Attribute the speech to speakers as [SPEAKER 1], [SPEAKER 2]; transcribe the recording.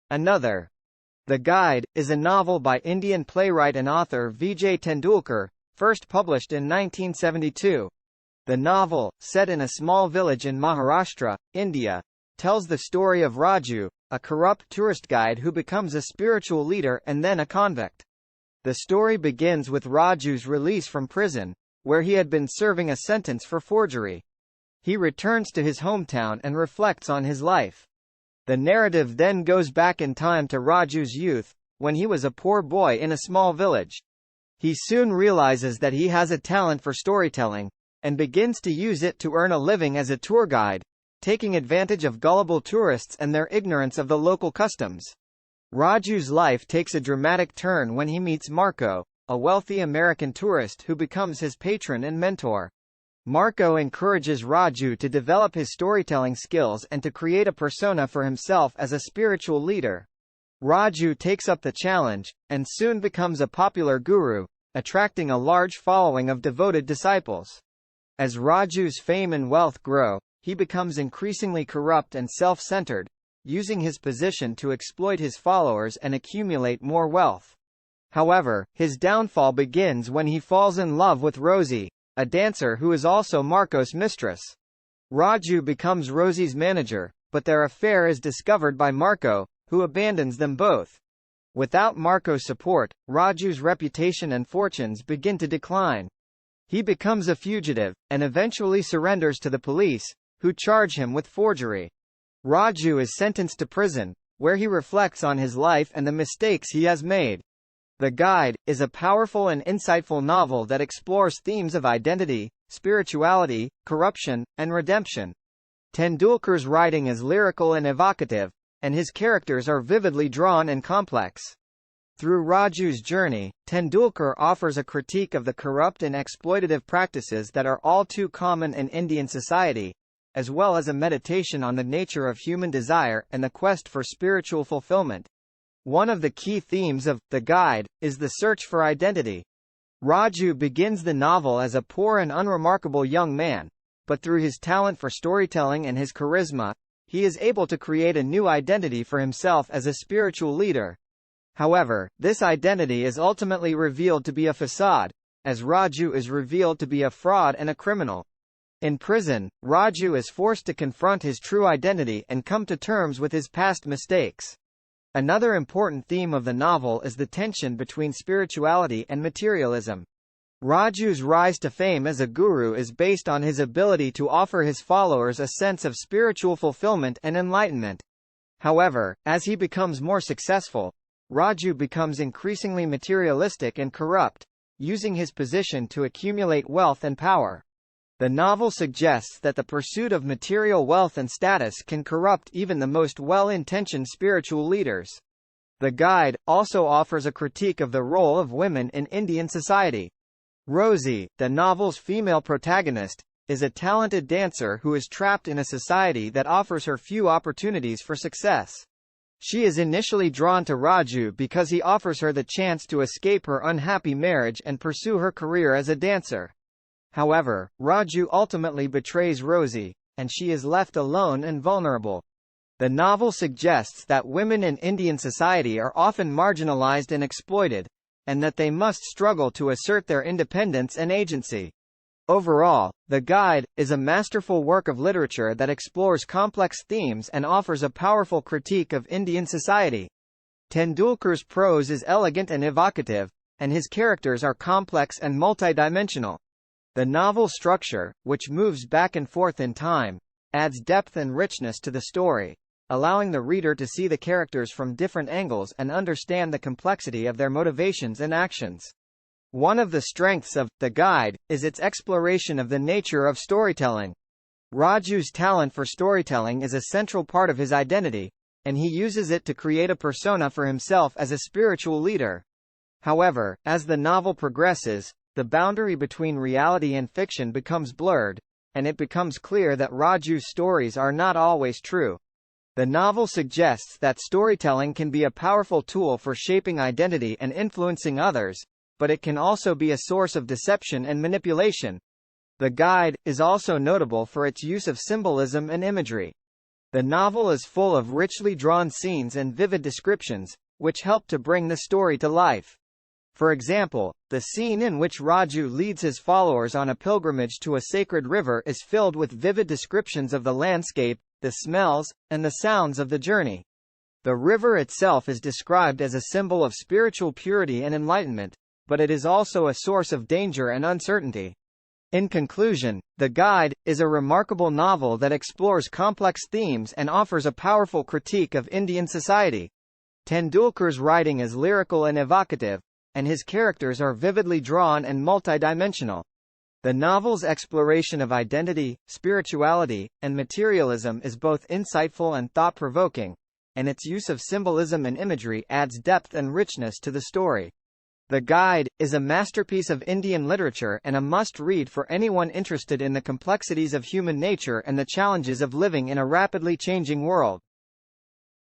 [SPEAKER 1] Another. The Guide, is a novel by Indian playwright and author Vijay Tendulkar, first published in 1972. The novel, set in a small village in Maharashtra, India, tells the story of Raju, a corrupt tourist guide who becomes a spiritual leader and then a convict. The story begins with Raju's release from prison, where he had been serving a sentence for forgery. He returns to his hometown and reflects on his life. The narrative then goes back in time to Raju's youth, when he was a poor boy in a small village. He soon realizes that he has a talent for storytelling, and begins to use it to earn a living as a tour guide, taking advantage of gullible tourists and their ignorance of the local customs. Raju's life takes a dramatic turn when he meets Marco, a wealthy American tourist who becomes his patron and mentor. Marco encourages Raju to develop his storytelling skills and to create a persona for himself as a spiritual leader. Raju takes up the challenge, and soon becomes a popular guru, attracting a large following of devoted disciples. As Raju's fame and wealth grow, he becomes increasingly corrupt and self-centered, using his position to exploit his followers and accumulate more wealth. However, his downfall begins when he falls in love with Rosie, a dancer who is also Marco's mistress. Raju becomes Rosie's manager, but their affair is discovered by Marco, who abandons them both. Without Marco's support, Raju's reputation and fortunes begin to decline. He becomes a fugitive, and eventually surrenders to the police, who charge him with forgery. Raju is sentenced to prison, where he reflects on his life and the mistakes he has made. The Guide, is a powerful and insightful novel that explores themes of identity, spirituality, corruption, and redemption. Tendulkar's writing is lyrical and evocative, and his characters are vividly drawn and complex. Through Raju's journey, Tendulkar offers a critique of the corrupt and exploitative practices that are all too common in Indian society, as well as a meditation on the nature of human desire and the quest for spiritual fulfillment. One of the key themes of The Guide is the search for identity. Raju begins the novel as a poor and unremarkable young man, but through his talent for storytelling and his charisma, he is able to create a new identity for himself as a spiritual leader. However, this identity is ultimately revealed to be a facade, as Raju is revealed to be a fraud and a criminal. In prison, Raju is forced to confront his true identity and come to terms with his past mistakes. Another important theme of the novel is the tension between spirituality and materialism. Raju's rise to fame as a guru is based on his ability to offer his followers a sense of spiritual fulfillment and enlightenment. However, as he becomes more successful, Raju becomes increasingly materialistic and corrupt, using his position to accumulate wealth and power. The novel suggests that the pursuit of material wealth and status can corrupt even the most well-intentioned spiritual leaders. The Guide also offers a critique of the role of women in Indian society. Rosie, the novel's female protagonist, is a talented dancer who is trapped in a society that offers her few opportunities for success. She is initially drawn to Raju because he offers her the chance to escape her unhappy marriage and pursue her career as a dancer. However, Raju ultimately betrays Rosie, and she is left alone and vulnerable. The novel suggests that women in Indian society are often marginalized and exploited, and that they must struggle to assert their independence and agency. Overall, The Guide is a masterful work of literature that explores complex themes and offers a powerful critique of Indian society. Tendulkar's prose is elegant and evocative, and his characters are complex and multidimensional. The novel structure, which moves back and forth in time, adds depth and richness to the story, allowing the reader to see the characters from different angles and understand the complexity of their motivations and actions. One of the strengths of The Guide is its exploration of the nature of storytelling. Raju's talent for storytelling is a central part of his identity, and he uses it to create a persona for himself as a spiritual leader. However, as the novel progresses, the boundary between reality and fiction becomes blurred, and it becomes clear that Raju's stories are not always true. The novel suggests that storytelling can be a powerful tool for shaping identity and influencing others, but it can also be a source of deception and manipulation. The Guide is also notable for its use of symbolism and imagery. The novel is full of richly drawn scenes and vivid descriptions, which help to bring the story to life. For example, the scene in which Raju leads his followers on a pilgrimage to a sacred river is filled with vivid descriptions of the landscape, the smells, and the sounds of the journey. The river itself is described as a symbol of spiritual purity and enlightenment, but it is also a source of danger and uncertainty. In conclusion, The Guide is a remarkable novel that explores complex themes and offers a powerful critique of Indian society. Tendulkar's writing is lyrical and evocative, and his characters are vividly drawn and multidimensional. The novel's exploration of identity, spirituality, and materialism is both insightful and thought-provoking, and its use of symbolism and imagery adds depth and richness to the story. The Guide is a masterpiece of Indian literature and a must-read for anyone interested in the complexities of human nature and the challenges of living in a rapidly changing world.